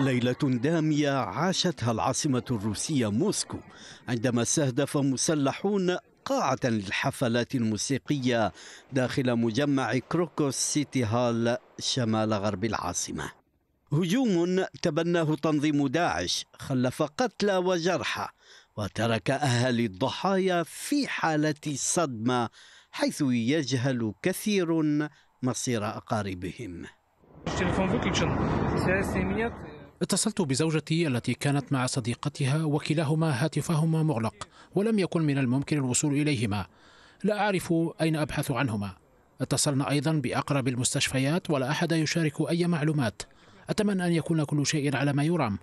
ليلة دامية عاشتها العاصمة الروسية موسكو عندما استهدف مسلحون قاعة للحفلات الموسيقية داخل مجمع كروكوس سيتي هال شمال غرب العاصمة. هجوم تبناه تنظيم داعش خلف قتلى وجرحى وترك أهالي الضحايا في حالة صدمة، حيث يجهل كثير مصير أقاربهم. اتصلت بزوجتي التي كانت مع صديقتها وكلاهما هاتفهما مغلق ولم يكن من الممكن الوصول إليهما. لا أعرف أين أبحث عنهما. اتصلنا أيضا بأقرب المستشفيات ولا أحد يشارك أي معلومات. أتمنى أن يكون كل شيء على ما يرام.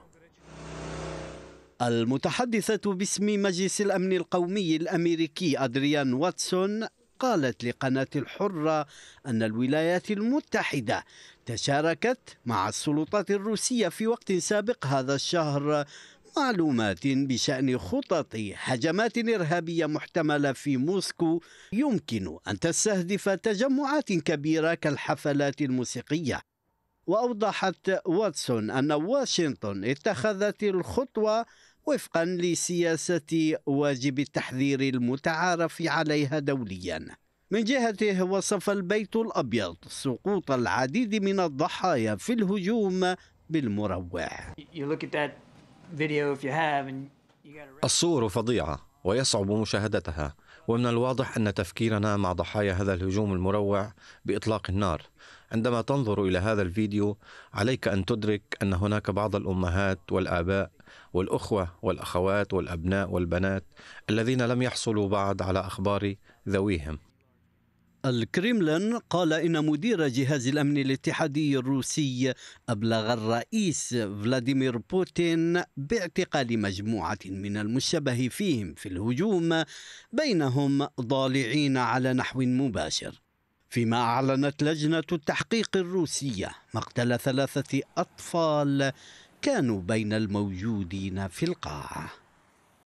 المتحدثة باسم مجلس الأمن القومي الأمريكي أدريان واتسون قالت لقناة الحرة أن الولايات المتحدة تشاركت مع السلطات الروسية في وقت سابق هذا الشهر معلومات بشأن خطط هجمات إرهابية محتملة في موسكو يمكن أن تستهدف تجمعات كبيرة كالحفلات الموسيقية. وأوضحت واتسون أن واشنطن اتخذت الخطوة وفقا لسياسة واجب التحذير المتعارف عليها دوليا. من جهته وصف البيت الأبيض سقوط العديد من الضحايا في الهجوم بالمروع. الصور فظيعة ويصعب مشاهدتها، ومن الواضح أن تفكيرنا مع ضحايا هذا الهجوم المروع بإطلاق النار. عندما تنظر إلى هذا الفيديو عليك أن تدرك أن هناك بعض الأمهات والآباء والأخوة والأخوات والأبناء والبنات الذين لم يحصلوا بعد على أخبار ذويهم. الكريملين قال إن مدير جهاز الأمن الاتحادي الروسي أبلغ الرئيس فلاديمير بوتين باعتقال مجموعة من المشتبه فيهم في الهجوم، بينهم ضالعين على نحو مباشر. فيما أعلنت لجنة التحقيق الروسية مقتل 3 أطفال كانوا بين الموجودين في القاعة.